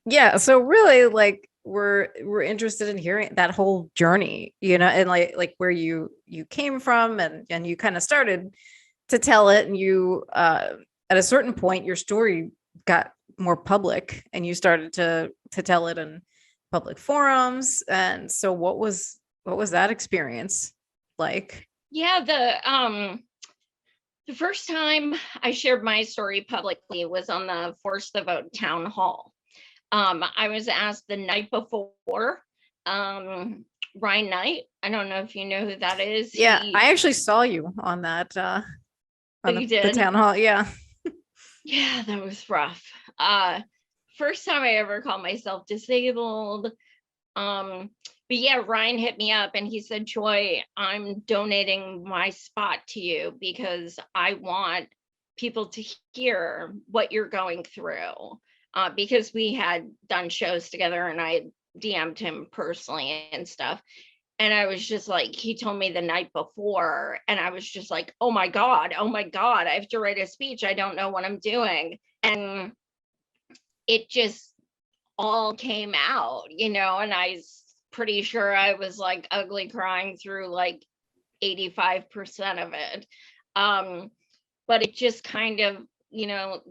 Yeah, so really like we're interested in hearing that whole journey, and like where you came from, and you kind of started to tell it, and you at a certain point your story got more public and you started to tell it in public forums. And so what was that experience like? Yeah, the first time I shared my story publicly was on the Force the Vote town hall. I was asked the night before. Ryan Knight, I don't know if you know who that is. Yeah, I actually saw you on that on You the did? town hall. Yeah. Yeah, that was rough. Uh, First time I ever called myself disabled. But yeah, Ryan hit me up and he said, Joy, I'm donating my spot to you because I want people to hear what you're going through. Because we had done shows together and I DM'd him personally and stuff. And I was just like, he told me the night before, and I was just like, oh my God, I have to write a speech. I don't know what I'm doing. And it just all came out, and pretty sure I was like ugly crying through like 85% of it. Um, but it just kind of,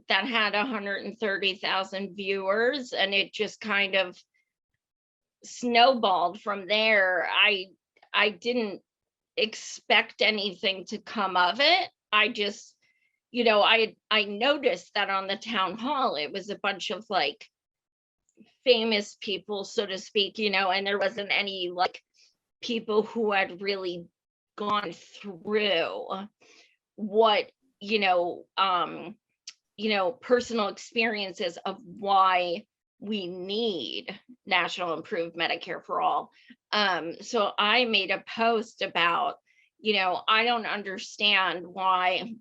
that had 130,000 viewers, and it just kind of snowballed from there. I didn't expect anything to come of it. I just, I noticed that on the town hall it was a bunch of like famous people, so to speak, and there wasn't any like people who had really gone through what, personal experiences of why we need national improved Medicare for all. So I made a post about, I don't understand why,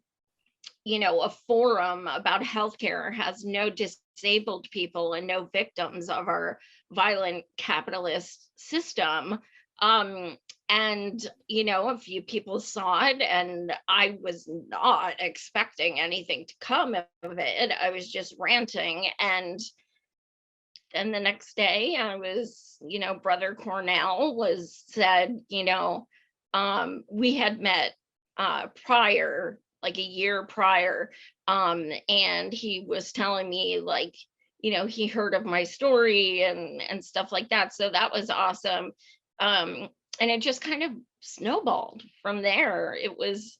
a forum about healthcare has no disabled people and no victims of our violent capitalist system. Um, and, a few people saw it, and I was not expecting anything to come of it. I was just ranting. And then the next day I was, Brother Cornell was said, we had met prior, like a year prior. And he was telling me like, he heard of my story and stuff like that. So that was awesome. And it just kind of snowballed from there. It was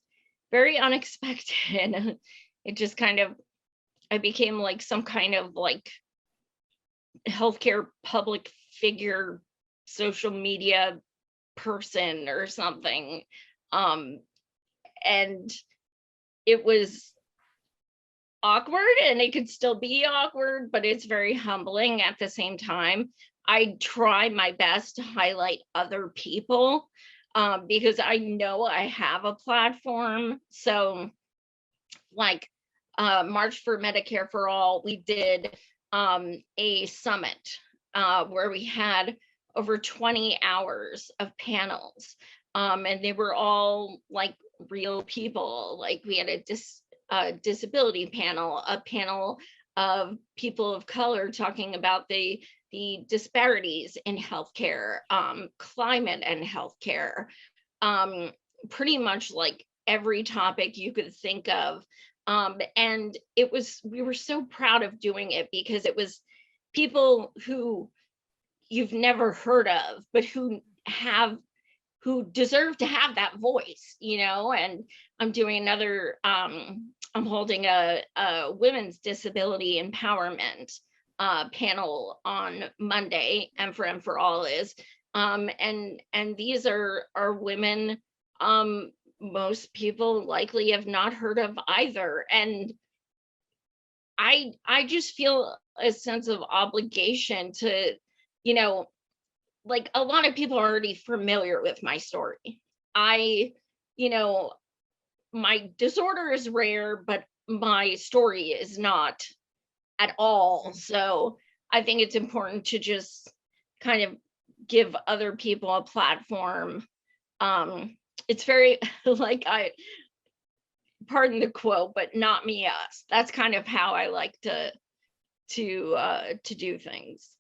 very unexpected. It just kind of, I became like some kind of like healthcare public figure, social media person or something. Um, and it was awkward, and it could still be awkward, but it's very humbling at the same time. I try my best to highlight other people because I know I have a platform. So like March for Medicare for All, we did a summit where we had over 20 hours of panels. And they were all like real people. Like we had a disability panel, a panel of people of color talking about the disparities in healthcare, climate and healthcare, pretty much like every topic you could think of. And we were so proud of doing it because it was people who you've never heard of, but who deserve to have that voice, and I'm doing another, I'm holding a women's disability empowerment panel on Monday, and for all is, and these are women, most people likely have not heard of either. And I just feel a sense of obligation to, like a lot of people are already familiar with my story. I, you know, my disorder is rare, but my story is not at all. So I think it's important to just kind of give other people a platform. It's very like pardon the quote, but not me, us. That's kind of how I like to to do things.